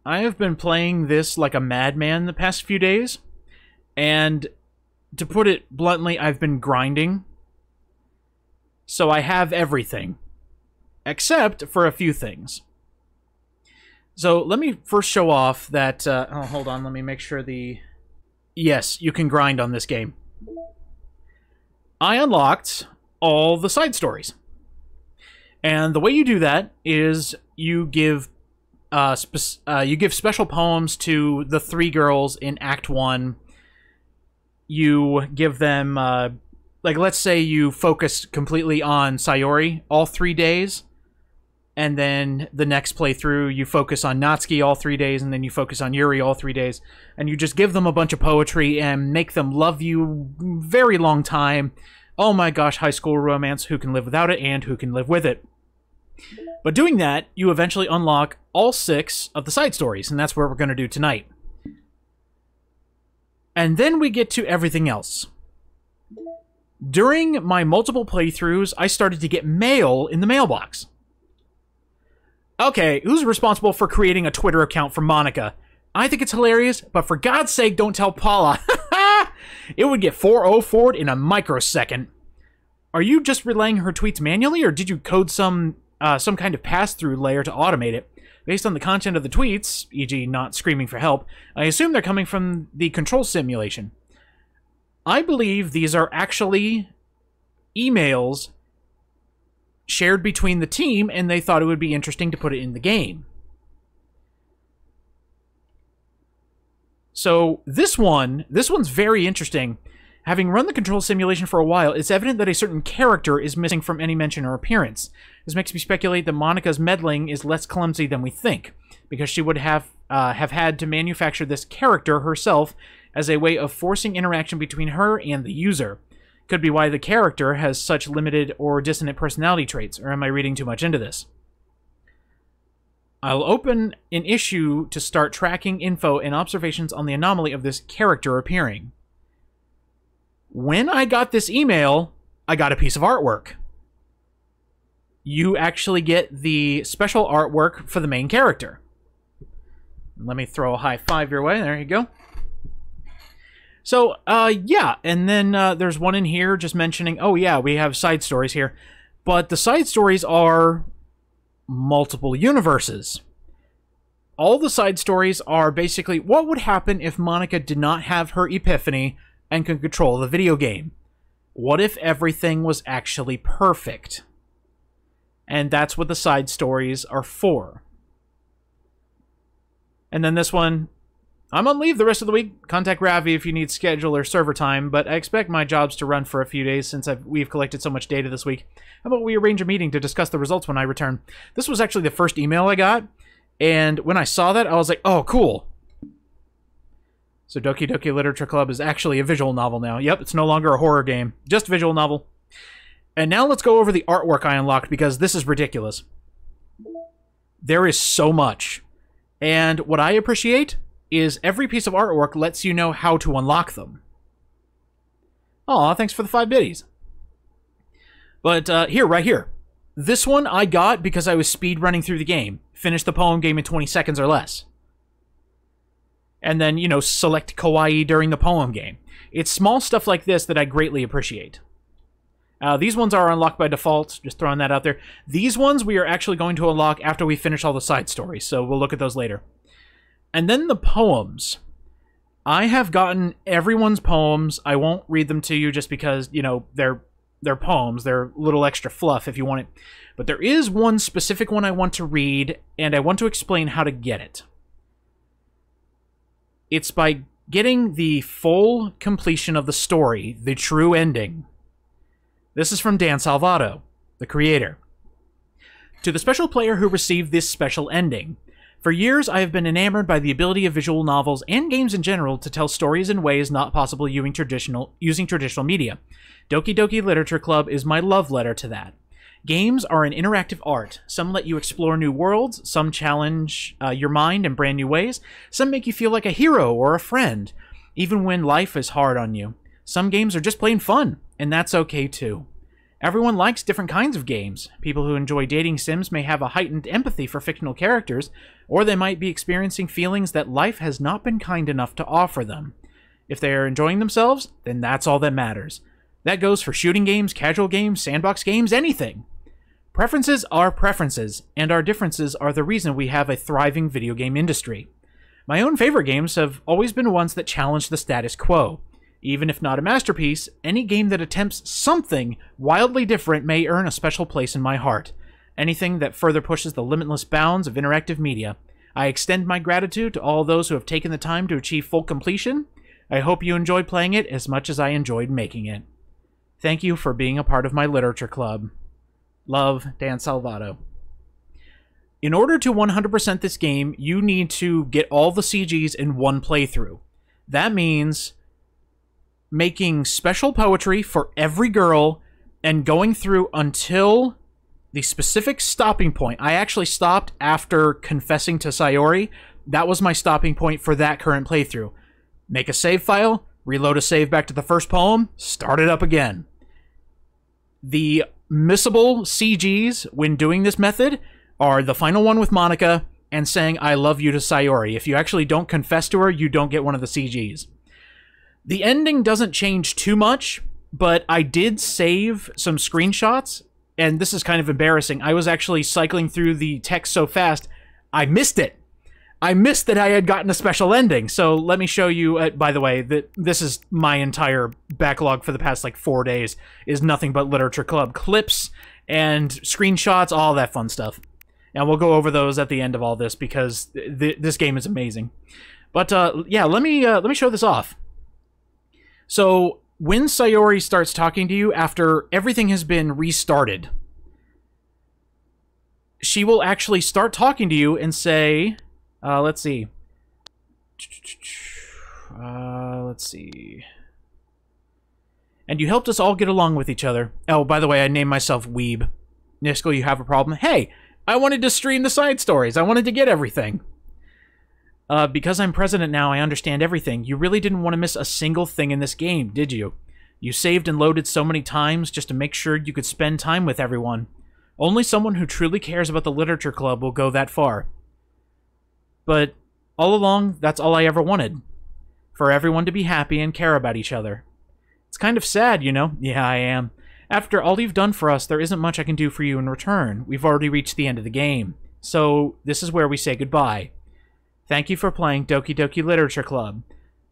I have been playing this like a madman the past few days, and to put it bluntly, I've been grinding. So I have everything, except for a few things. So let me first show off that, oh, hold on, let me make sure the... Yes, you can grind on this game. I unlocked all the side stories. And the way you do that is you give special poems to the 3 girls in Act 1. You give them, like, let's say you focus completely on Sayori all 3 days, and then the next playthrough you focus on Natsuki all 3 days, and then you focus on Yuri all 3 days, and you just give them a bunch of poetry and make them love you very long time. Oh my gosh, high school romance, who can live without it and who can live with it? But doing that, you eventually unlock all 6 of the side stories, and that's what we're going to do tonight. And then we get to everything else. During my multiple playthroughs, I started to get mail in the mailbox. Okay, who's responsible for creating a Twitter account for Monica? I think it's hilarious, but for God's sake, don't tell Paula. It would get 404'd in a microsecond. Are you just relaying her tweets manually, or did you code some kind of pass-through layer to automate it? Based on the content of the tweets, e.g. not screaming for help, I assume they're coming from the control simulation. I believe these are actually emails shared between the team, and they thought it would be interesting to put it in the game. So this one's very interesting. Having run the control simulation for a while, it's evident that a certain character is missing from any mention or appearance. This makes me speculate that Monica's meddling is less clumsy than we think, because she would have had to manufacture this character herself as a way of forcing interaction between her and the user. Could be why the character has such limited or dissonant personality traits, or am I reading too much into this? I'll open an issue to start tracking info and observations on the anomaly of this character appearing. When I got this email, I got a piece of artwork. You actually get the special artwork for the main character. Let me throw a high five your way. There you go. So, yeah, and then there's one in here just mentioning, oh yeah, we have side stories here. But the side stories are multiple universes. All the side stories are basically, what would happen if Monica did not have her epiphany and could control the video game? What if everything was actually perfect? And that's what the side stories are for. And then this one, I'm on leave the rest of the week. Contact Ravi if you need schedule or server time, but I expect my jobs to run for a few days since we've collected so much data this week. How about we arrange a meeting to discuss the results when I return? This was actually the first email I got, and when I saw that, I was like, oh, cool. So Doki Doki Literature Club is actually a visual novel now. Yep, it's no longer a horror game, just a visual novel. And now let's go over the artwork I unlocked, because this is ridiculous. There is so much. And what I appreciate is every piece of artwork lets you know how to unlock them. Aw, thanks for the 5 biddies. But here, right here. This one I got because I was speed running through the game. Finished the poem game in 20 seconds or less. And then, you know, select kawaii during the poem game. It's small stuff like this that I greatly appreciate. These ones are unlocked by default, just throwing that out there. These ones we are actually going to unlock after we finish all the side stories, so we'll look at those later. And then the poems. I have gotten everyone's poems. I won't read them to you just because, you know, they're poems. They're a little extra fluff if you want it. But there is one specific one I want to read, and I want to explain how to get it. It's by getting the full completion of the story, the true ending. This is from Dan Salvato, the creator. To the special player who received this special ending. For years, I have been enamored by the ability of visual novels and games in general to tell stories in ways not possible using traditional media. Doki Doki Literature Club is my love letter to that. Games are an interactive art. Some let you explore new worlds, some challenge your mind in brand new ways, some make you feel like a hero or a friend, even when life is hard on you. Some games are just plain fun, and that's okay too. Everyone likes different kinds of games. People who enjoy dating sims may have a heightened empathy for fictional characters, or they might be experiencing feelings that life has not been kind enough to offer them. If they are enjoying themselves, then that's all that matters. That goes for shooting games, casual games, sandbox games, anything. Preferences are preferences, and our differences are the reason we have a thriving video game industry. My own favorite games have always been ones that challenge the status quo. Even if not a masterpiece, any game that attempts something wildly different may earn a special place in my heart. Anything that further pushes the limitless bounds of interactive media. I extend my gratitude to all those who have taken the time to achieve full completion. I hope you enjoyed playing it as much as I enjoyed making it. Thank you for being a part of my literature club. Love, Dan Salvato. In order to 100% this game, you need to get all the CGs in one playthrough. That means making special poetry for every girl and going through until the specific stopping point. I actually stopped after confessing to Sayori. That was my stopping point for that current playthrough. Make a save file, reload a save back to the first poem, start it up again. The missable CGs when doing this method are the final one with Monica and saying I love you to Sayori. If you actually don't confess to her, you don't get one of the CGs. The ending doesn't change too much, but I did save some screenshots, and this is kind of embarrassing. I was actually cycling through the text so fast, I missed it. I missed that I had gotten a special ending, so let me show you, by the way, that this is my entire backlog for the past, 4 days, is nothing but Literature Club clips and screenshots, all that fun stuff. And we'll go over those at the end of all this, because this game is amazing. But, yeah, let me show this off. So, when Sayori starts talking to you after everything has been restarted, she will actually start talking to you and say, let's see. Let's see. And you helped us all get along with each other. Oh, by the way, I named myself Weeb. Niskel, you have a problem? Hey, I wanted to stream the side stories. I wanted to get everything. Because I'm president now, I understand everything. You really didn't want to miss a single thing in this game, did you? You saved and loaded so many times just to make sure you could spend time with everyone. Only someone who truly cares about the Literature Club will go that far. But all along, that's all I ever wanted. For everyone to be happy and care about each other. It's kind of sad, you know? Yeah, I am. After all you've done for us, there isn't much I can do for you in return. We've already reached the end of the game. So, this is where we say goodbye. Thank you for playing Doki Doki Literature Club.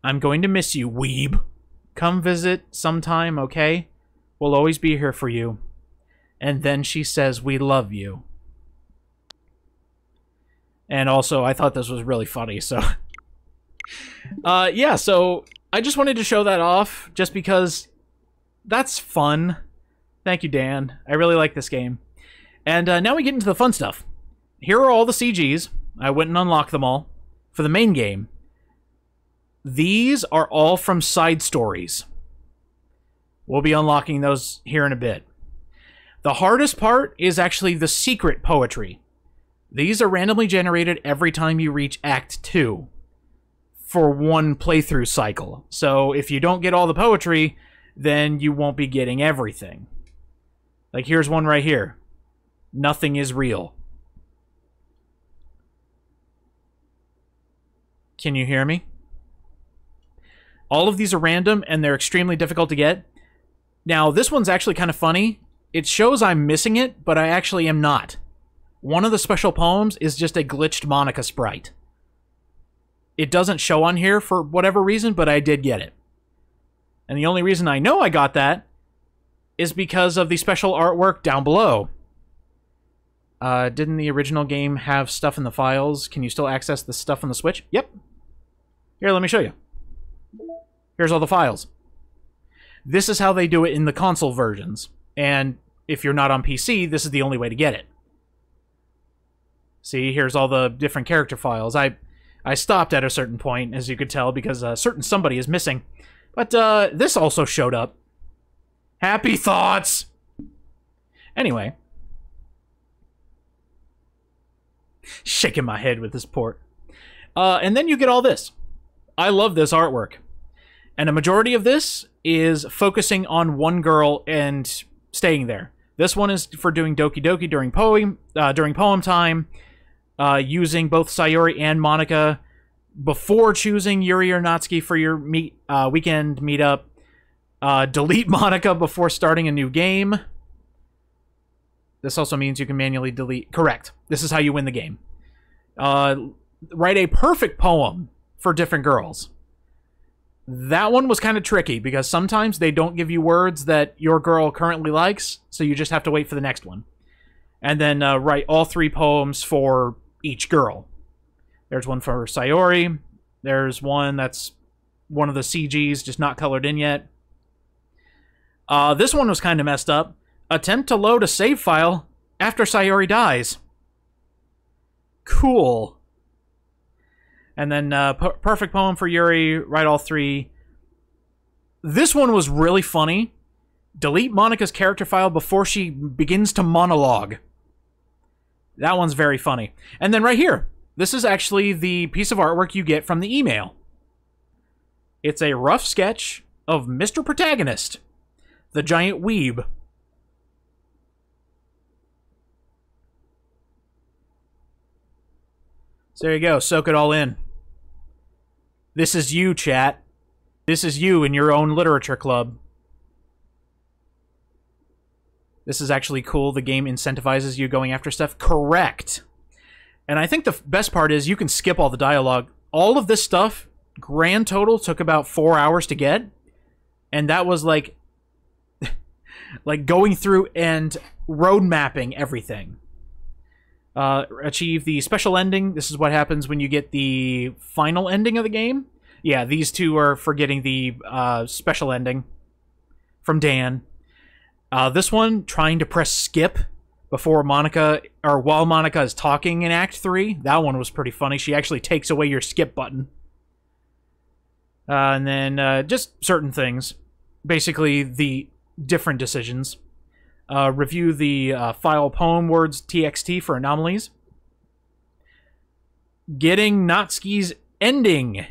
I'm going to miss you, weeb. Come visit sometime, okay? We'll always be here for you. And then she says, we love you. And also, I thought this was really funny, so... yeah, so I just wanted to show that off, just because that's fun. Thank you, Dan. I really like this game. And now we get into the fun stuff. Here are all the CGs. I went and unlocked them all. For the main game, these are all from side stories. We'll be unlocking those here in a bit. The hardest part is actually the secret poetry. These are randomly generated every time you reach Act 2 for one playthrough cycle. So if you don't get all the poetry, then you won't be getting everything. Like here's one right here. Nothing is real. Can you hear me? All of these are random, and they're extremely difficult to get. Now, this one's actually kind of funny. It shows I'm missing it, but I actually am not. One of the special poems is just a glitched Monica sprite. It doesn't show on here for whatever reason, but I did get it. And the only reason I know I got that is because of the special artwork down below. Didn't the original game have stuff in the files? Can you still access the stuff on the Switch? Yep. Here, let me show you. Here's all the files. This is how they do it in the console versions. And if you're not on PC, this is the only way to get it. See, here's all the different character files. I stopped at a certain point, as you could tell, because a certain somebody is missing. But this also showed up. Happy thoughts! Anyway. Shaking my head with this port. And then you get all this. I love this artwork. And a majority of this is focusing on one girl and staying there. This one is for doing Doki Doki during poem time, using both Sayori and Monica before choosing Yuri or Natsuki for your weekend meetup. Delete Monica before starting a new game. This also means you can manually delete. Correct. This is how you win the game. Write a perfect poem for different girls. That one was kind of tricky because sometimes they don't give you words that your girl currently likes, so you just have to wait for the next one. And then write all 3 poems for each girl. There's one for Sayori. There's one that's one of the CGs, just not colored in yet. This one was kind of messed up. Attempt to load a save file after Sayori dies. Cool. And then perfect poem for Yuri, write all 3. This one was really funny. Delete Monica's character file before she begins to monologue. That one's very funny. And then right here, this is actually the piece of artwork you get from the email. It's a rough sketch of Mr. Protagonist, the giant weeb. So there you go, soak it all in. This is you, chat. This is you in your own literature club. This is actually cool. The game incentivizes you going after stuff. Correct. And I think the best part is you can skip all the dialogue. All of this stuff, grand total, took about 4 hours to get. And that was like going through and road mapping everything. Achieve the special ending. This is what happens when you get the final ending of the game. Yeah, these two are for getting the special ending from Dan. This one, trying to press skip before Monica, or while Monica is talking in Act 3. That one was pretty funny. She actually takes away your skip button. And then just certain things. Basically, the different decisions. Review the file poem words txt for anomalies. Getting Natsuki's ending.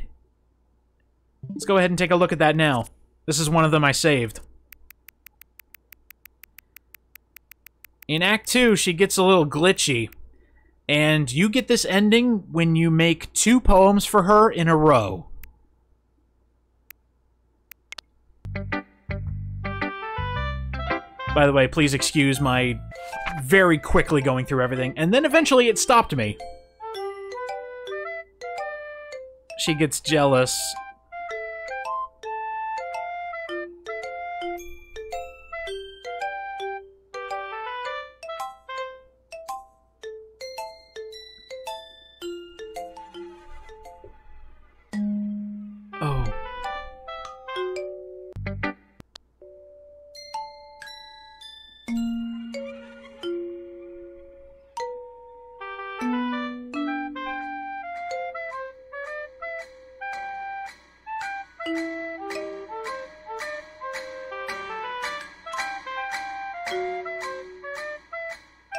Let's go ahead and take a look at that now. This is one of them I saved. In Act 2, she gets a little glitchy. And you get this ending when you make 2 poems for her in a row. By the way, please excuse my very quickly going through everything. And then eventually it stopped me. She gets jealous. Oh.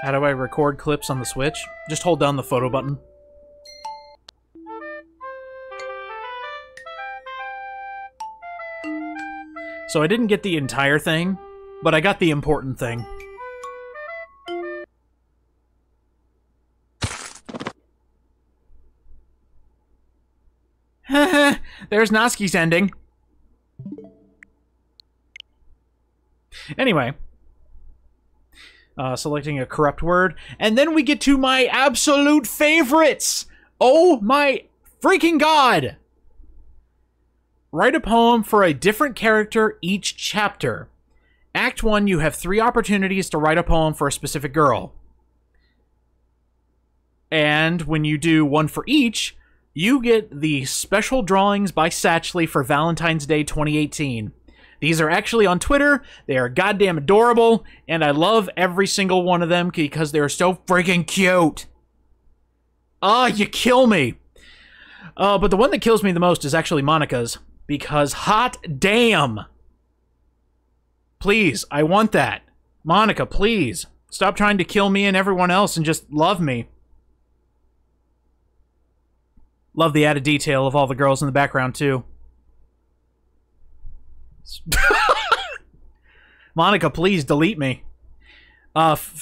How do I record clips on the Switch? Just hold down the photo button. So I didn't get the entire thing, but I got the important thing. There's Natsuki's ending. Anyway. Selecting a corrupt word. And then we get to my absolute favorites! Oh my freaking god! Write a poem for a different character each chapter. Act 1, you have 3 opportunities to write a poem for a specific girl. And when you do one for each, you get the special drawings by Satchley for Valentine's Day 2018. These are actually on Twitter. They are goddamn adorable, and I love every single one of them because they're so freaking cute. Ah, you kill me. But the one that kills me the most is actually Monica's, because hot damn. Please, I want that. Monica, please. Stop trying to kill me and everyone else and just love me. Love the added detail of all the girls in the background, too. Monica, please delete me.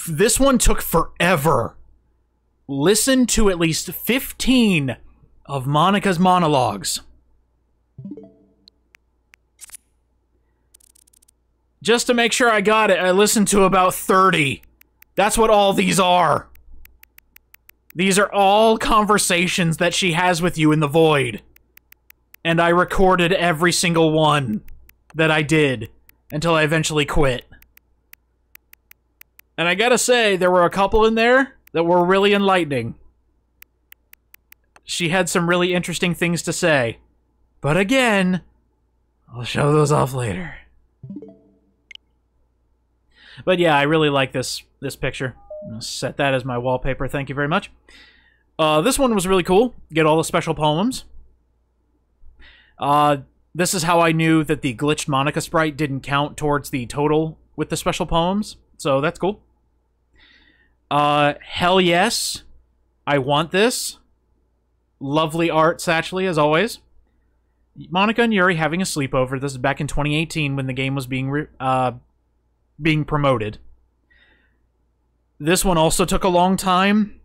This one took forever. Listen to at least 15 of Monica's monologues. Just to make sure I got it, I listened to about 30. That's what all these are. These are all conversations that she has with you in the void. And I recorded every single one that I did until I eventually quit. And I gotta say, there were a couple in there that were really enlightening. She had some really interesting things to say. But again, I'll show those off later. But yeah, I really like this picture. I'm gonna set that as my wallpaper, thank you very much. This one was really cool. Get all the special poems. This is how I knew that the glitched Monica sprite didn't count towards the total with the special poems, so that's cool. Hell yes. I want this. Lovely art, Satchley, as always. Monica and Yuri having a sleepover. This is back in 2018 when the game was being promoted. This one also took a long time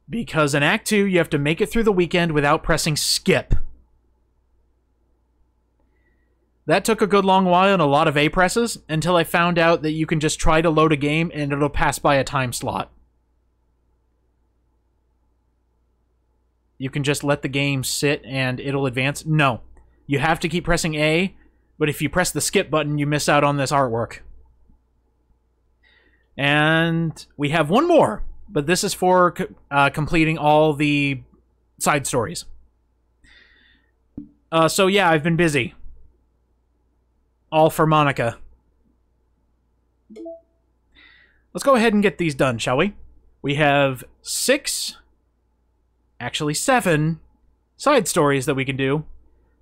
because in Act 2 you have to make it through the weekend without pressing skip. That took a good long while and a lot of A presses until I found out that you can just try to load a game and it'll pass by a time slot. You can just let the game sit and it'll advance. No. You have to keep pressing A, but if you press the skip button, you miss out on this artwork. And we have one more, but this is for completing all the side stories. So yeah, I've been busy. All for Monica. Let's go ahead and get these done, shall we? We have 6, actually 7, side stories that we can do.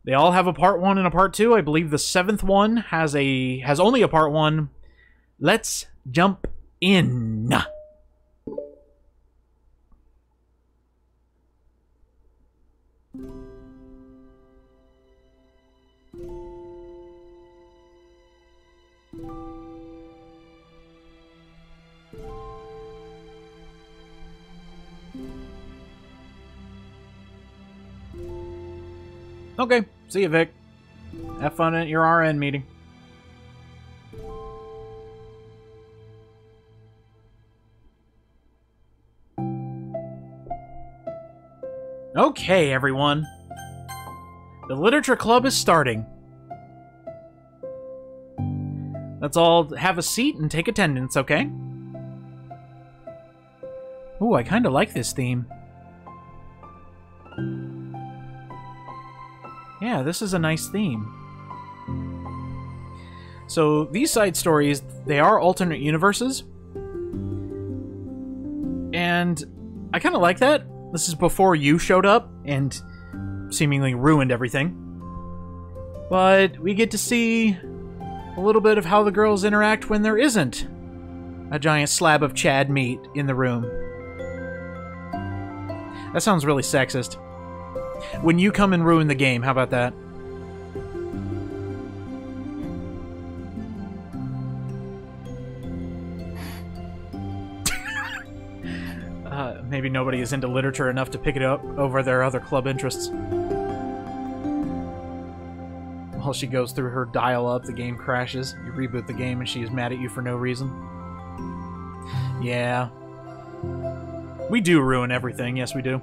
They all have a part 1 and a part 2. I believe the 7th one has only a part 1. Let's jump in. Okay, see you, Vic. Have fun at your RN meeting. Okay, everyone. The literature club is starting. Let's all have a seat and take attendance, okay? Ooh, I kind of like this theme. Yeah, this is a nice theme. So, these side stories, they are alternate universes. And I kind of like that. This is before you showed up and seemingly ruined everything. But we get to see a little bit of how the girls interact when there isn't a giant slab of Chad meat in the room. That sounds really sexist. When you come and ruin the game, how about that? Maybe nobody is into literature enough to pick it up over their other club interests. While she goes through her dial-up, the game crashes. You reboot the game and she is mad at you for no reason. Yeah. We do ruin everything, yes we do.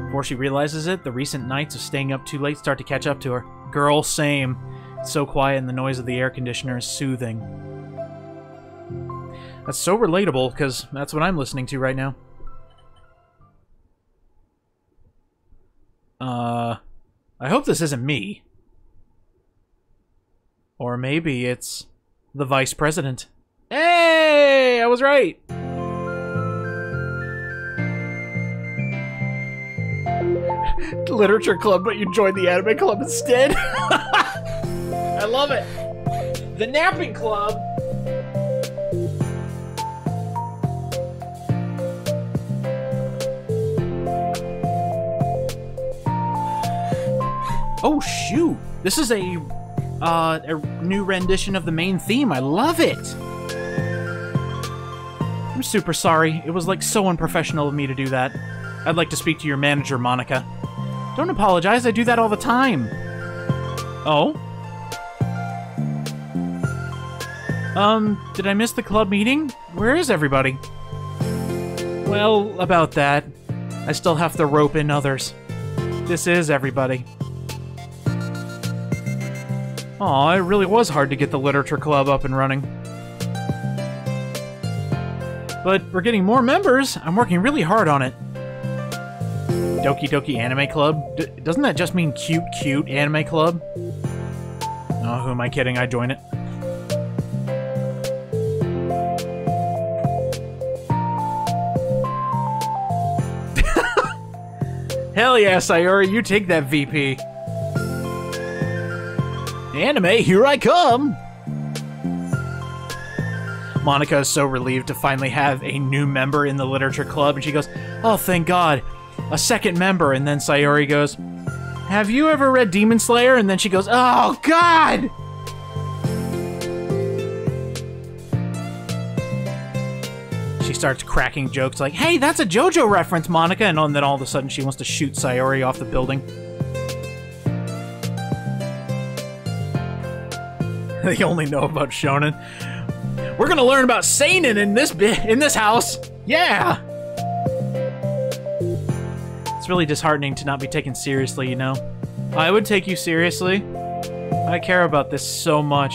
Before she realizes it, the recent nights of staying up too late start to catch up to her. Girl, same. It's so quiet and the noise of the air conditioner is soothing. That's so relatable, because that's what I'm listening to right now. I hope this isn't me. Or maybe it's the vice president. Hey! I was right! Literature club, but you joined the anime club instead? I love it! The napping club! Oh, shoot! This is a a new rendition of the main theme. I love it! I'm super sorry. It was, like, so unprofessional of me to do that. I'd like to speak to your manager, Monica. Don't apologize, I do that all the time. Oh? Did I miss the club meeting? Where is everybody? Well, about that. I still have to rope in others. This is everybody. Aw, it really was hard to get the literature club up and running. But we're getting more members. I'm working really hard on it. Doki Doki Anime Club? Doesn't that just mean cute, cute anime club? Oh, who am I kidding? I join it. Hell yeah, Sayori, you take that VP. Anime, here I come! Monica is so relieved to finally have a new member in the literature club, and she goes, oh, thank God, a second member. And then Sayori goes, have you ever read Demon Slayer? And then she goes, oh, God! She starts cracking jokes like, hey, that's a JoJo reference, Monica! And then all of a sudden she wants to shoot Sayori off the building. They only know about shonen. We're gonna learn about seinen in this house! Yeah! It's really disheartening to not be taken seriously, you know? I would take you seriously. I care about this so much.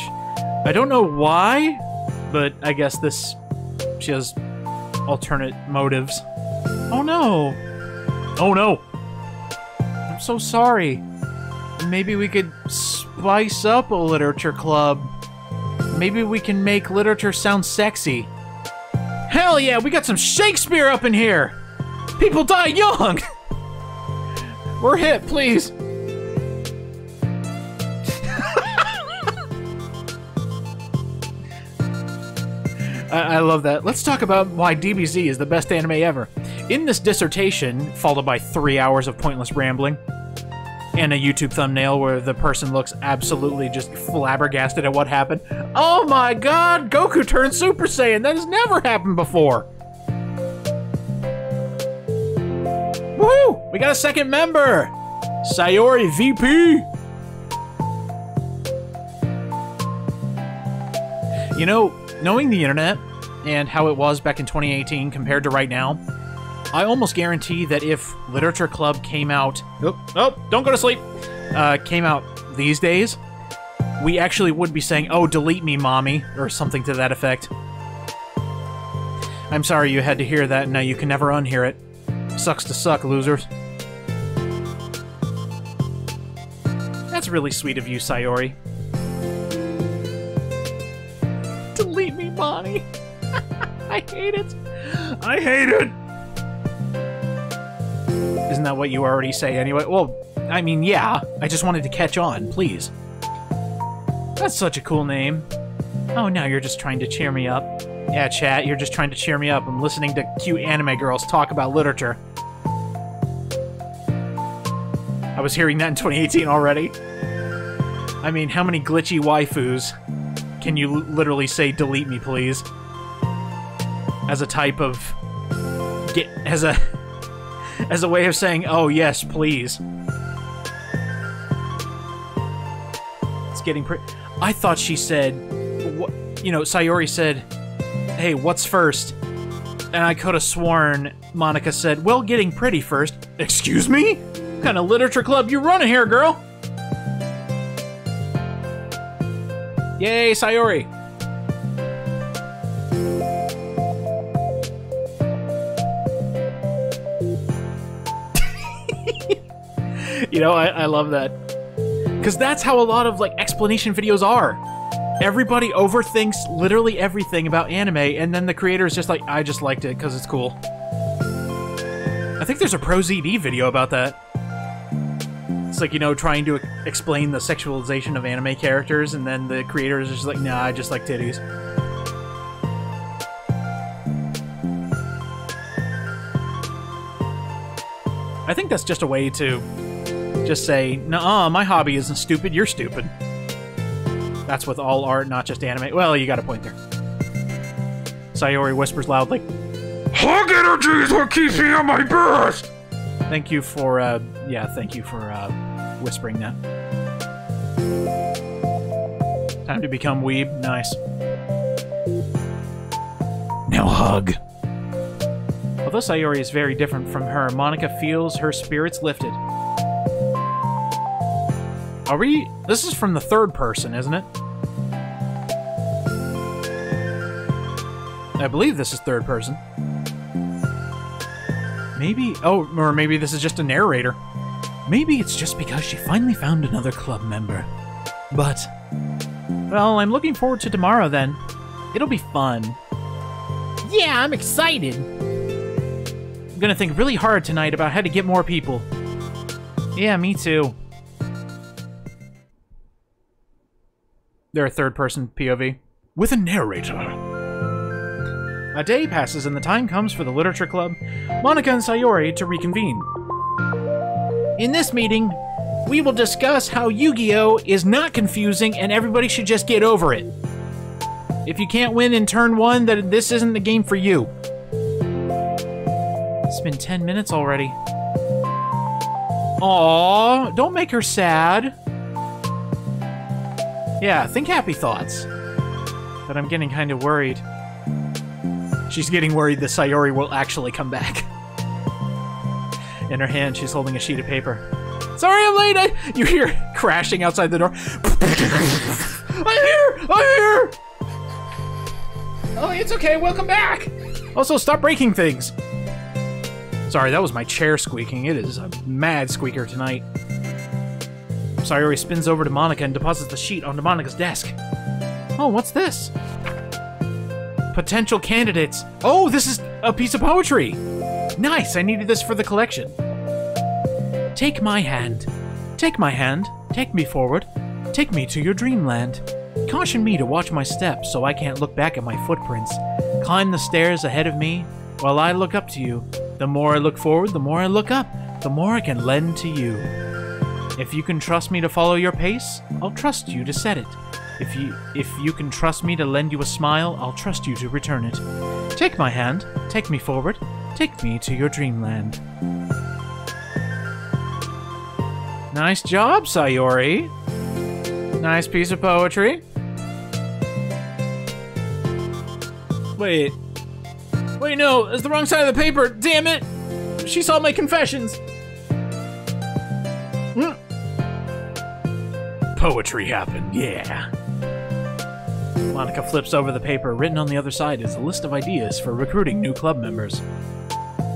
I don't know why, but I guess she has alternate motives. Oh no! Oh no! I'm so sorry. Maybe we could spice up a literature club. Maybe we can make literature sound sexy. Hell yeah, we got some Shakespeare up in here! People die young! We're hip, please! I love that. Let's talk about why DBZ is the best anime ever. In this dissertation, followed by 3 hours of pointless rambling, and a YouTube thumbnail where the person looks absolutely just flabbergasted at what happened. Oh my god! Goku turned Super Saiyan! That has never happened before! Woohoo! We got a second member! Sayori VP! You know, knowing the internet and how it was back in 2018 compared to right now, I almost guarantee that if Literature Club came out... Oh, don't go to sleep! Came out these days, we actually would be saying, oh, delete me, mommy, or something to that effect. I'm sorry you had to hear that, and now you can never unhear it. Sucks to suck, losers. That's really sweet of you, Sayori. Delete me, mommy! I hate it! I hate it! Isn't that what you already say anyway? Well, I mean, yeah. I just wanted to catch on, please. That's such a cool name. Oh, now you're just trying to cheer me up. Yeah, chat, you're just trying to cheer me up. I'm listening to cute anime girls talk about literature. I was hearing that in 2018 already. I mean, how many glitchy waifus can you literally say, delete me, please? As a type of... as a way of saying, oh, yes, please. It's getting pretty... I thought she said... You know, Sayori said, hey, what's first? And I could have sworn Monica said, well, getting pretty first. Excuse me? What kind of literature club you running here, girl? Yay, Sayori! You know, I love that. Because that's how a lot of, like, explanation videos are. Everybody overthinks literally everything about anime, and then the creator is just like, I just liked it because it's cool. I think there's a ProZD video about that. It's like, you know, trying to explain the sexualization of anime characters, and then the creator is just like, nah, I just like titties. I think that's just a way to just say, nuh-uh, my hobby isn't stupid, you're stupid. That's with all art, not just anime. Well, you got a point there. Sayori whispers loudly. Hug energy is what keeps me on my best! Thank you for, thank you for, whispering that. Time to become weeb. Nice. Now hug. Although Sayori is very different from her, Monica feels her spirits lifted. Are we... This is from the third person, isn't it? I believe this is third person. Maybe... Oh, or maybe this is just a narrator. Maybe it's just because she finally found another club member. But... Well, I'm looking forward to tomorrow, then. It'll be fun. Yeah, I'm excited. I'm gonna think really hard tonight about how to get more people. Yeah, me too. They're a third-person POV. With a narrator. A day passes and the time comes for the Literature Club, Monica and Sayori to reconvene. In this meeting, we will discuss how Yu-Gi-Oh! Is not confusing and everybody should just get over it. If you can't win in turn 1, then this isn't the game for you. It's been 10 minutes already. Aww, don't make her sad. Yeah, think happy thoughts. But I'm getting kind of worried. She's getting worried that Sayori will actually come back. In her hand, she's holding a sheet of paper. Sorry I'm late! You hear crashing outside the door. I'm here! I'm here! Oh, it's okay, welcome back! Also, stop breaking things! Sorry, that was my chair squeaking. It is a mad squeaker tonight. Sayori spins over to Monica and deposits the sheet onto Monica's desk. Oh, what's this? Potential candidates. Oh, this is a piece of poetry! Nice, I needed this for the collection. Take my hand. Take my hand. Take me forward. Take me to your dreamland. Caution me to watch my steps so I can't look back at my footprints. Climb the stairs ahead of me while I look up to you. The more I look forward, the more I look up, the more I can lend to you. If you can trust me to follow your pace, I'll trust you to set it. If you can trust me to lend you a smile, I'll trust you to return it. Take my hand, take me forward, take me to your dreamland. Nice job, Sayori. Nice piece of poetry. Wait, no, it's the wrong side of the paper, damn it! She saw my confessions! Poetry happened, yeah. Monica flips over the paper. Written on the other side is a list of ideas for recruiting new club members.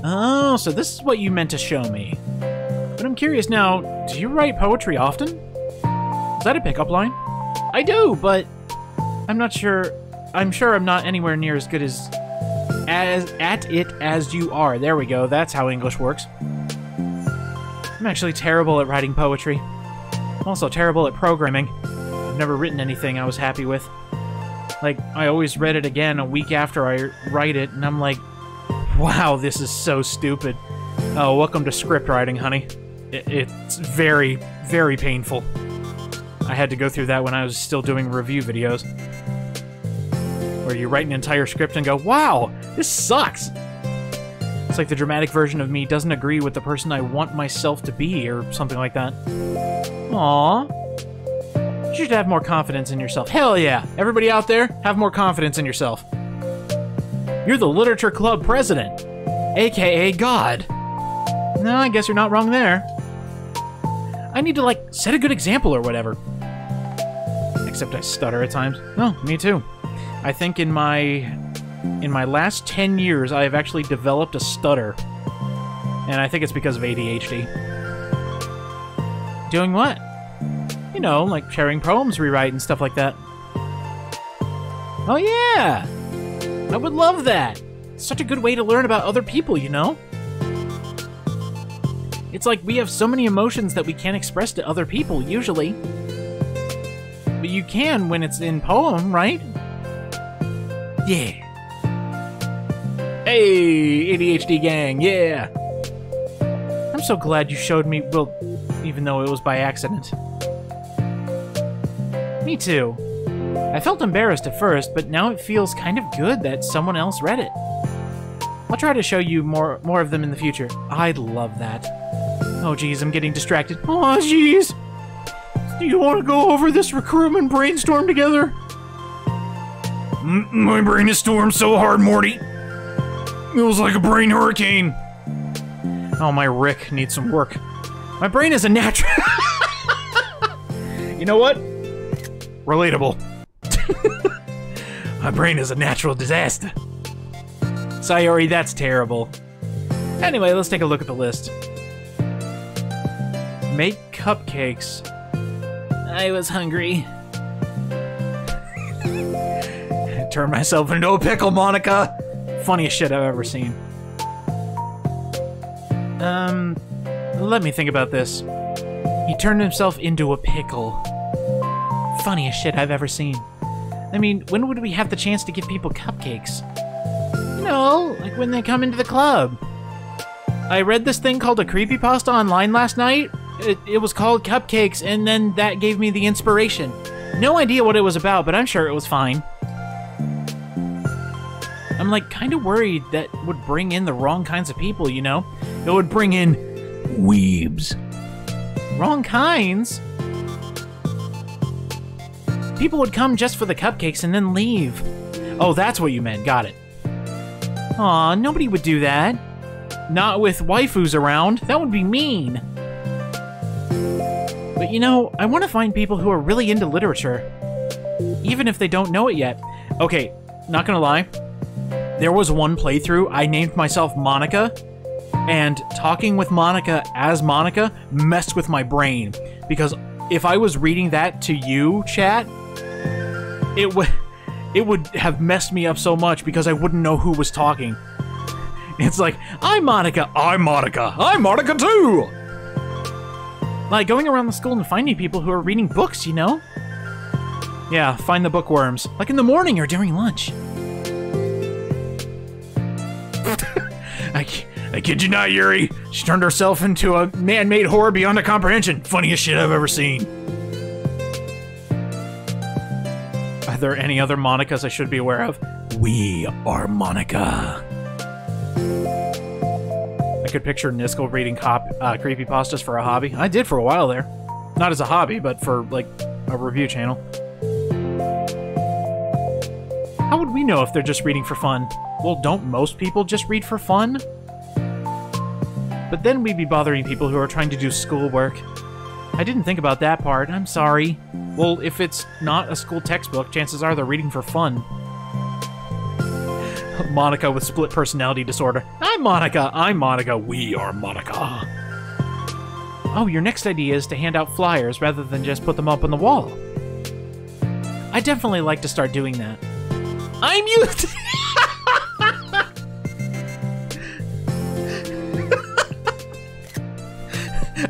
Oh, so this is what you meant to show me. But I'm curious now, do you write poetry often? Is that a pickup line? I do, but I'm not sure. I'm sure I'm not anywhere near as good at it as you are. There we go. That's how English works. I'm actually terrible at writing poetry. I'm also terrible at programming. I've never written anything I was happy with. Like, I always read it again a week after I write it, and I'm like, wow, this is so stupid. Oh, welcome to script writing, honey. It's very, very painful. I had to go through that when I was still doing review videos. Where you write an entire script and go, wow, this sucks! It's like the dramatic version of me doesn't agree with the person I want myself to be, or something like that. Aww. You should have more confidence in yourself. Hell yeah! Everybody out there, have more confidence in yourself. You're the Literature Club president, aka God. No, I guess you're not wrong there. I need to, like, set a good example or whatever. Except I stutter at times. Oh, me too. I think in my last 10 years, I have actually developed a stutter. And I think it's because of ADHD. Doing what? You know, like sharing poems, rewrite, and stuff like that. Oh yeah! I would love that! It's such a good way to learn about other people, you know? It's like we have so many emotions that we can't express to other people, usually. But you can when it's in poem, right? Yeah. Hey, ADHD gang, yeah! I'm so glad you showed me, well, even though it was by accident. Me too. I felt embarrassed at first, but now it feels kind of good that someone else read it. I'll try to show you more of them in the future. I'd love that. Oh geez, I'm getting distracted. Oh geez! Do you want to go over this recruitment brainstorm together? My brain is stormed so hard, Morty. It was like a brain hurricane. Oh, my Rick needs some work. My brain is a natural... You know what? Relatable. My brain is a natural disaster. Sayori, that's terrible. Anyway, let's take a look at the list. Make cupcakes. I was hungry. Turn myself into a pickle, Monica. Funniest shit I've ever seen. Let me think about this. He turned himself into a pickle. Funniest shit I've ever seen. I mean, when would we have the chance to give people cupcakes? You know, like when they come into the club. I read this thing called a creepypasta online last night. It was called Cupcakes, and then that gave me the inspiration. No idea what it was about, but I'm sure it was fine. I'm like kind of worried that would bring in the wrong kinds of people, you know? It would bring in weebs. Wrong kinds? People would come just for the cupcakes and then leave. Oh, that's what you meant. Got it. Aw, nobody would do that. Not with waifus around. That would be mean. But you know, I want to find people who are really into literature. Even if they don't know it yet. Okay, not gonna lie. There was one playthrough I named myself Monica, and talking with Monica as Monica messed with my brain. Because if I was reading that to you, chat, it would have messed me up so much because I wouldn't know who was talking. It's like, I'm Monica, I'm Monica, I'm Monica too! Like going around the school and finding people who are reading books, you know? Yeah, find the bookworms. Like in the morning or during lunch. I kid you not, Yuri. She turned herself into a man-made horror beyond a comprehension. Funniest shit I've ever seen. Are there any other Monicas I should be aware of? We are Monica. I could picture Niskel reading creepypastas for a hobby. I did for a while there. Not as a hobby, but for, like, a review channel. How would we know if they're just reading for fun? Well, don't most people just read for fun? But then we'd be bothering people who are trying to do schoolwork. I didn't think about that part. I'm sorry. Well, if it's not a school textbook, chances are they're reading for fun. Monica with split personality disorder. I'm Monica, we are Monica. Oh, your next idea is to hand out flyers rather than just put them up on the wall. I definitely like to start doing that. I'm used to...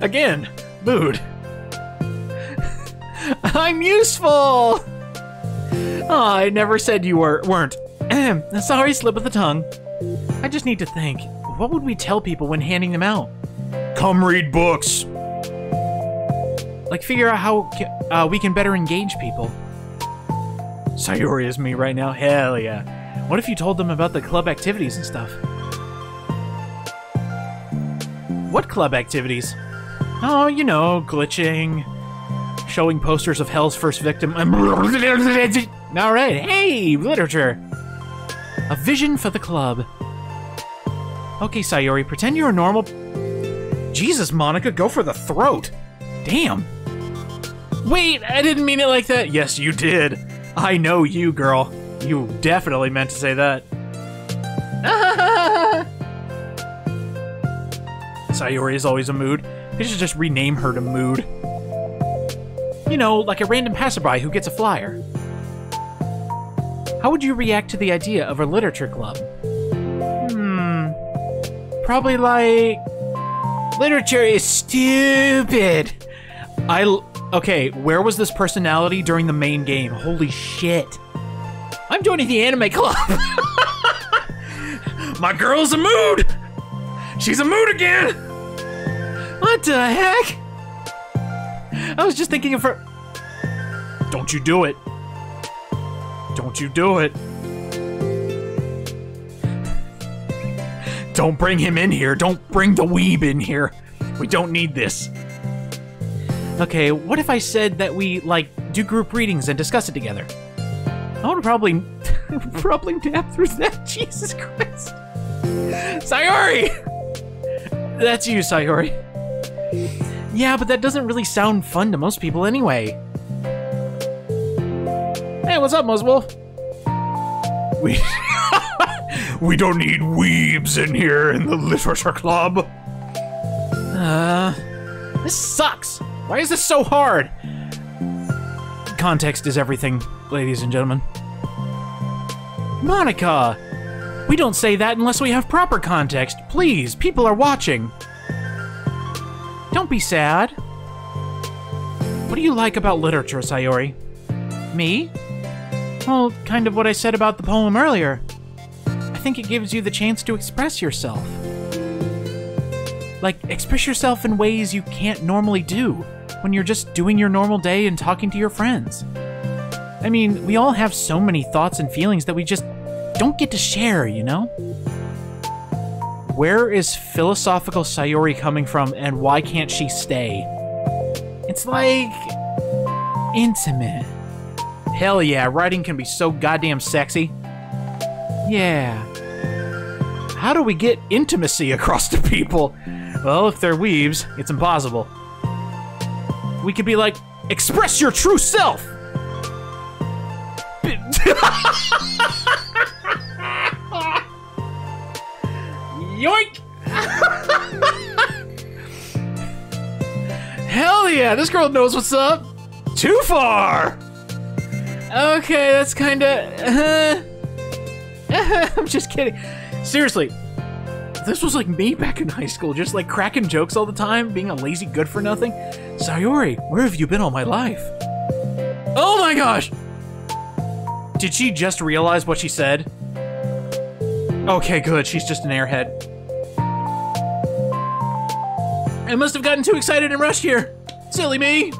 Again, mood. I'm useful! Oh, I never said you weren't. Sorry, slip of the tongue. I just need to think. What would we tell people when handing them out? Come read books! Like, figure out how we can better engage people. Sayori is me right now? Hell yeah. What if you told them about the club activities and stuff? What club activities? Oh, you know, glitching, showing posters of Hell's First Victim. Alright, hey, literature. A vision for the club. Okay, Sayori, pretend you're a normal... Jesus, Monica, go for the throat. Damn. Wait, I didn't mean it like that. Yes, you did. I know you, girl. You definitely meant to say that. Sayori is always a mood. They should just rename her to Mood. You know, like a random passerby who gets a flyer. How would you react to the idea of a literature club? Probably like... Literature is stupid! Okay, where was this personality during the main game? Holy shit. I'm joining the anime club! My girl's a mood! She's a mood again! What the heck? I was just thinking of her... Don't you do it. Don't you do it. Don't bring him in here. Don't bring the weeb in here. We don't need this. Okay, what if I said that we, like, do group readings and discuss it together? I would probably nap through that. Jesus Christ. Sayori! That's you, Sayori. Yeah, but that doesn't really sound fun to most people anyway. Hey, what's up, Muzzwolf? We don't need weebs in here in the literature club. This sucks. Why is this so hard? Context is everything, ladies and gentlemen. Monica! We don't say that unless we have proper context. Please, people are watching. Don't be sad. What do you like about literature, Sayori? Me? Well, kind of what I said about the poem earlier. I think it gives you the chance to express yourself. Like, express yourself in ways you can't normally do when you're just doing your normal day and talking to your friends. I mean, we all have so many thoughts and feelings that we just don't get to share, you know? Where is philosophical Sayori coming from, and why can't she stay? It's like... intimate. Hell yeah, writing can be so goddamn sexy. Yeah. How do we get intimacy across to people? Well, if they're weebs, it's impossible. We could be like, express your true self! Yoink! Hell yeah, this girl knows what's up. Too far! Okay, that's kinda... I'm just kidding. Seriously, this was like me back in high school, just like cracking jokes all the time, being a lazy good-for-nothing. Sayori, where have you been all my life? Oh my gosh! Did she just realize what she said? Okay, good, she's just an airhead. I must have gotten too excited and rushed here. Silly me.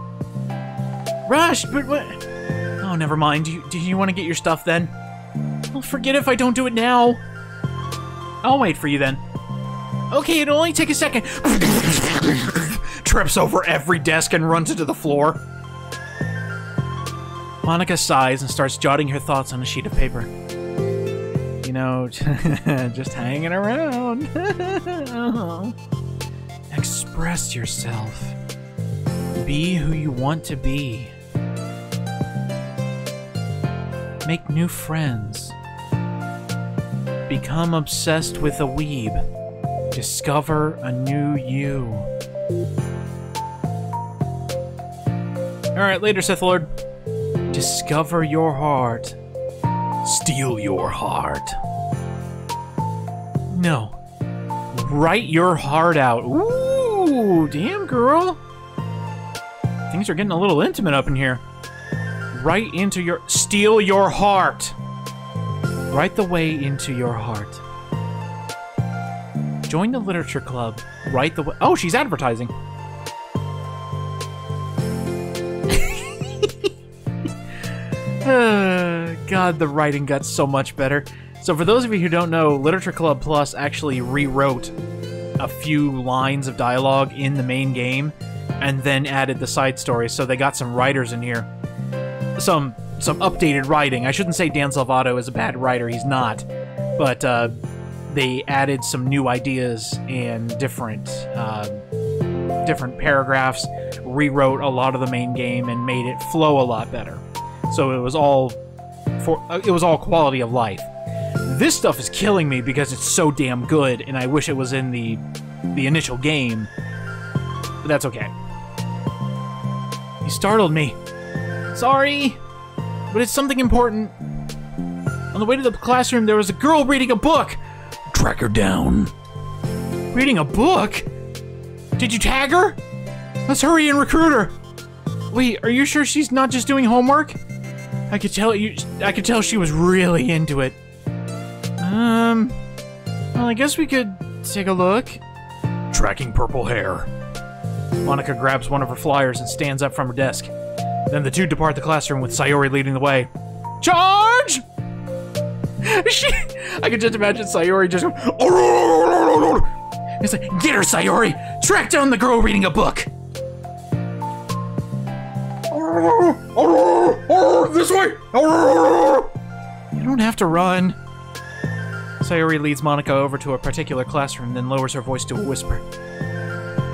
Rushed, but what? Oh, never mind. Do you want to get your stuff then? Well, forget if I don't do it now. I'll wait for you then. Okay, it'll only take a second. Trips over every desk and runs into the floor. Monica sighs and starts jotting her thoughts on a sheet of paper. You know, just hanging around. Express yourself. Be who you want to be. Make new friends. Become obsessed with a weeb. Discover a new you. Alright, later, Sith Lord. Discover your heart. Steal your heart. No. Write your heart out. Ooh, damn, girl. Things are getting a little intimate up in here. Right into your... Steal your heart. Right the way into your heart. Join the literature club. Right the way... Oh, she's advertising. God, the writing got so much better. So for those of you who don't know, Literature Club Plus actually rewrote a few lines of dialogue in the main game and then added the side stories, so they got some writers in here. Some updated writing. I shouldn't say Dan Salvato is a bad writer, he's not. But they added some new ideas and different paragraphs, rewrote a lot of the main game, and made it flow a lot better. So it was all quality of life. This stuff is killing me because it's so damn good, and I wish it was in the initial game. But that's okay. You startled me. Sorry, but it's something important. On the way to the classroom, there was a girl reading a book. Track her down. Reading a book? Did you tag her? Let's hurry and recruit her. Wait, are you sure she's not just doing homework? I could tell she was really into it. Well, I guess we could take a look. Tracking purple hair. Monica grabs one of her flyers and stands up from her desk. Then the two depart the classroom with Sayori leading the way. Charge! I can just imagine Sayori just going, it's like, get her, Sayori! Track down the girl reading a book! This way! You don't have to run. Sayori leads Monica over to a particular classroom, then lowers her voice to a whisper.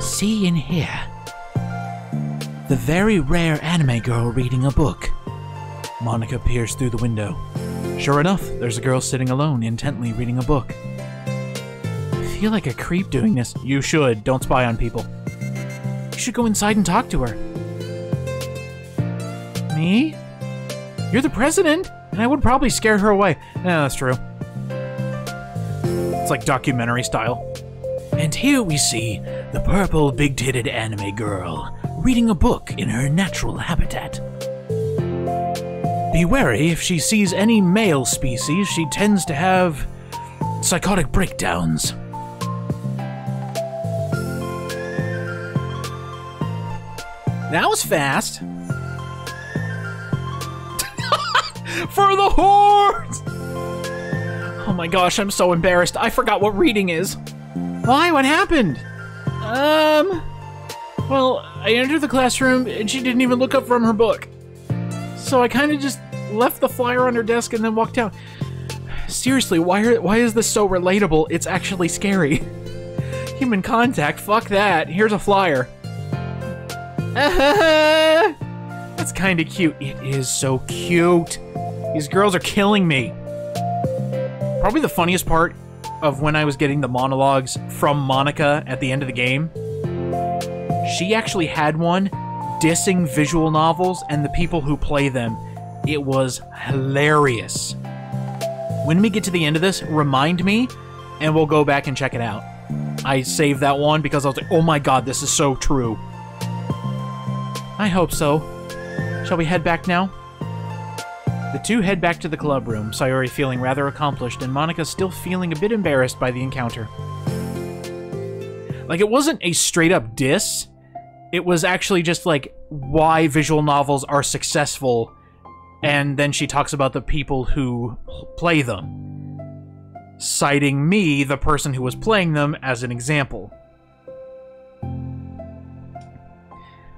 See in here. The very rare anime girl reading a book. Monica peers through the window. Sure enough, there's a girl sitting alone, intently reading a book. I feel like a creep doing this. You should. Don't spy on people. You should go inside and talk to her. Me? You're the president, and I would probably scare her away. Yeah, that's true. It's like documentary style. And here we see the purple big-titted anime girl reading a book in her natural habitat. Be wary, if she sees any male species, she tends to have psychotic breakdowns. That was fast. For the hordes! Oh my gosh, I'm so embarrassed. I forgot what reading is. Why? What happened? Well, I entered the classroom and she didn't even look up from her book. So I kind of just left the flyer on her desk and then walked out. Seriously, why is this so relatable? It's actually scary. Human contact, fuck that. Here's a flyer. That's kind of cute. It is so cute. These girls are killing me. Probably the funniest part of when I was getting the monologues from Monica at the end of the game, she actually had one dissing visual novels and the people who play them. It was hilarious. When we get to the end of this, remind me, and we'll go back and check it out. I saved that one because I was like, oh my god, this is so true. I hope so. Shall we head back now? The two head back to the club room, Sayori feeling rather accomplished, and Monica still feeling a bit embarrassed by the encounter. Like, it wasn't a straight-up diss. It was actually just, like, why visual novels are successful, and then she talks about the people who play them, citing me, the person who was playing them, as an example.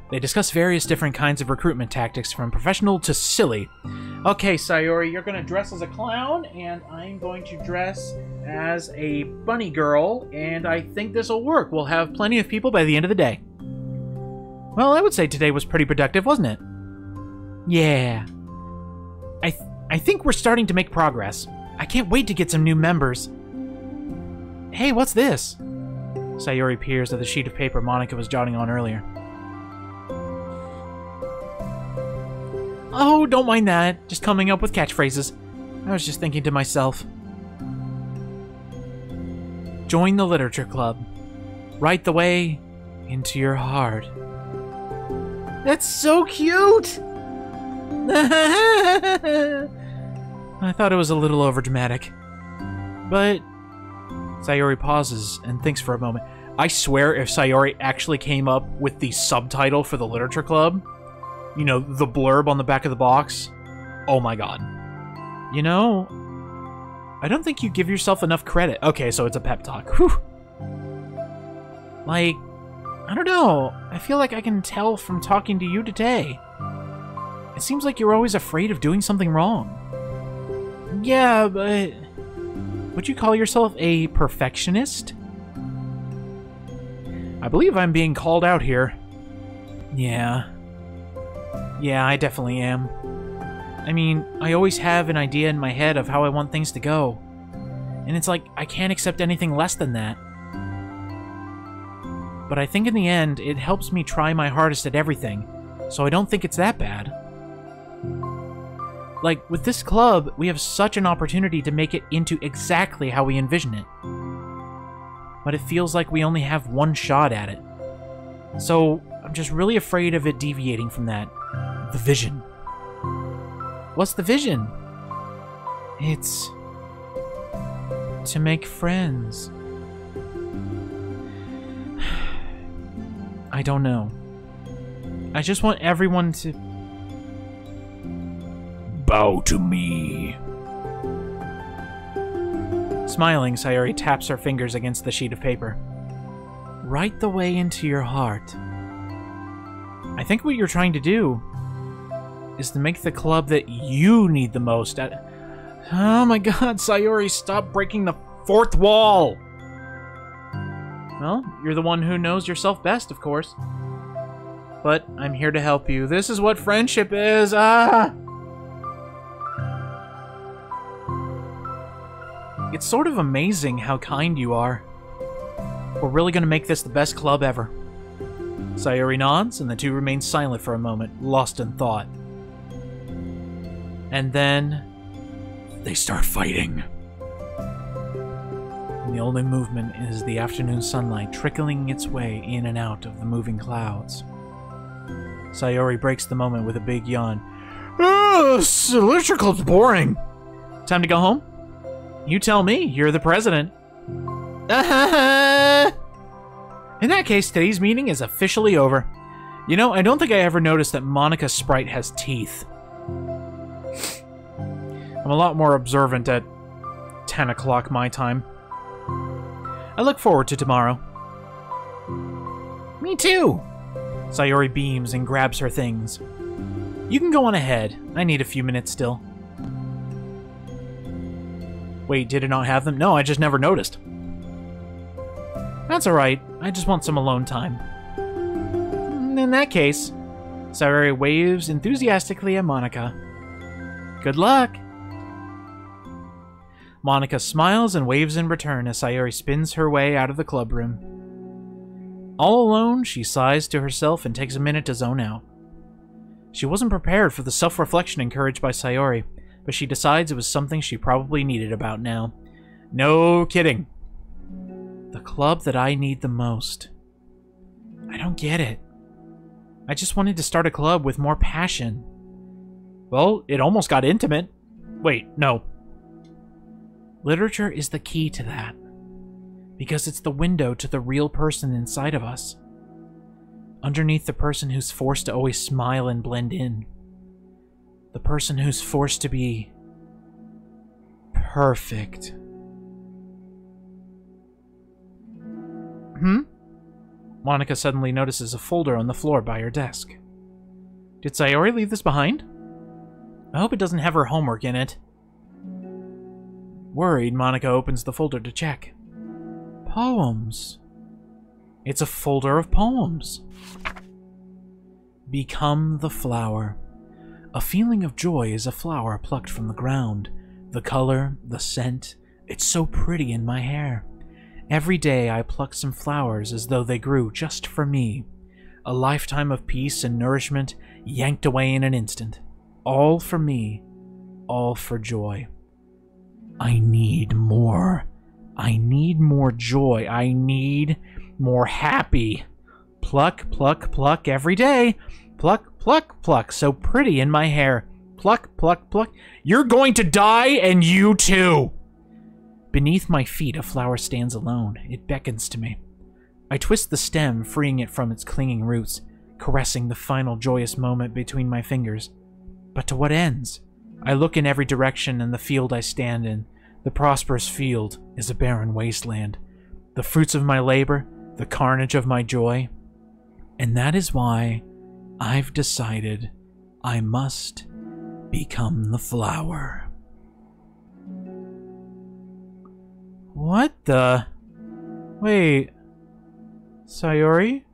They discuss various different kinds of recruitment tactics, from professional to silly. Okay, Sayori, you're going to dress as a clown, and I'm going to dress as a bunny girl, and I think this will work. We'll have plenty of people by the end of the day. Well, I would say today was pretty productive, wasn't it? Yeah. I think we're starting to make progress. I can't wait to get some new members. Hey, what's this? Sayori peers at the sheet of paper Monica was jotting on earlier. Oh, don't mind that. Just coming up with catchphrases. I was just thinking to myself. Join the literature club. Right the way into your heart. That's so cute! I thought it was a little overdramatic. But Sayori pauses and thinks for a moment. I swear if Sayori actually came up with the subtitle for the literature club, you know, the blurb on the back of the box, oh my god. You know, I don't think you give yourself enough credit. Okay, so it's a pep talk. Whew. Like, I don't know. I feel like I can tell from talking to you today. It seems like you're always afraid of doing something wrong. Yeah, but would you call yourself a perfectionist? I believe I'm being called out here. Yeah. Yeah, I definitely am. I mean, I always have an idea in my head of how I want things to go. And it's like, I can't accept anything less than that. But I think in the end, it helps me try my hardest at everything, so I don't think it's that bad. Like, with this club, we have such an opportunity to make it into exactly how we envision it. But it feels like we only have one shot at it. So, I'm just really afraid of it deviating from that. The vision. What's the vision? It's to make friends. I don't know. I just want everyone to bow to me. Smiling, Sayori taps her fingers against the sheet of paper. Right the way into your heart. I think what you're trying to do is to make the club that you need the most at... Oh my god, Sayori, stop breaking the fourth wall! Well, you're the one who knows yourself best, of course. But I'm here to help you. This is what friendship is. Ah! It's sort of amazing how kind you are. We're really going to make this the best club ever. Sayori nods, and the two remain silent for a moment, lost in thought. And then... they start fighting. And the only movement is the afternoon sunlight trickling its way in and out of the moving clouds. Sayori breaks the moment with a big yawn. Ugh, literature club's boring. Time to go home? You tell me, you're the president. In that case, today's meeting is officially over. You know, I don't think I ever noticed that Monica's sprite has teeth. I'm a lot more observant at 10 o'clock my time. I look forward to tomorrow. Me too! Sayori beams and grabs her things. You can go on ahead. I need a few minutes still. Wait, did it not have them? No, I just never noticed. That's alright. I just want some alone time. In that case, Sayori waves enthusiastically at Monica. Good luck! Monica smiles and waves in return as Sayori spins her way out of the club room. All alone, she sighs to herself and takes a minute to zone out. She wasn't prepared for the self-reflection encouraged by Sayori, but she decides it was something she probably needed about now. No kidding. The club that I need the most. I don't get it. I just wanted to start a club with more passion. Well, it almost got intimate. Wait, no. Literature is the key to that. Because it's the window to the real person inside of us. Underneath the person who's forced to always smile and blend in. The person who's forced to be perfect. Monica suddenly notices a folder on the floor by her desk. Did Sayori leave this behind? I hope it doesn't have her homework in it. Worried, Monica opens the folder to check. Poems. It's a folder of poems. Become the flower. A feeling of joy is a flower plucked from the ground. The color, the scent, it's so pretty in my hair. Every day I pluck some flowers as though they grew just for me. A lifetime of peace and nourishment yanked away in an instant. All for me, all for joy. I need more. I need more joy. I need more happy. Pluck, pluck, pluck every day. Pluck, pluck, pluck. So pretty in my hair. Pluck, pluck, pluck. You're going to die, and you too! Beneath my feet, a flower stands alone. It beckons to me. I twist the stem, freeing it from its clinging roots, caressing the final joyous moment between my fingers. But to what ends? I look in every direction, and the field I stand in, the prosperous field, is a barren wasteland. The fruits of my labor, the carnage of my joy. And that is why I've decided I must become the flower. What the... Wait... Sayori?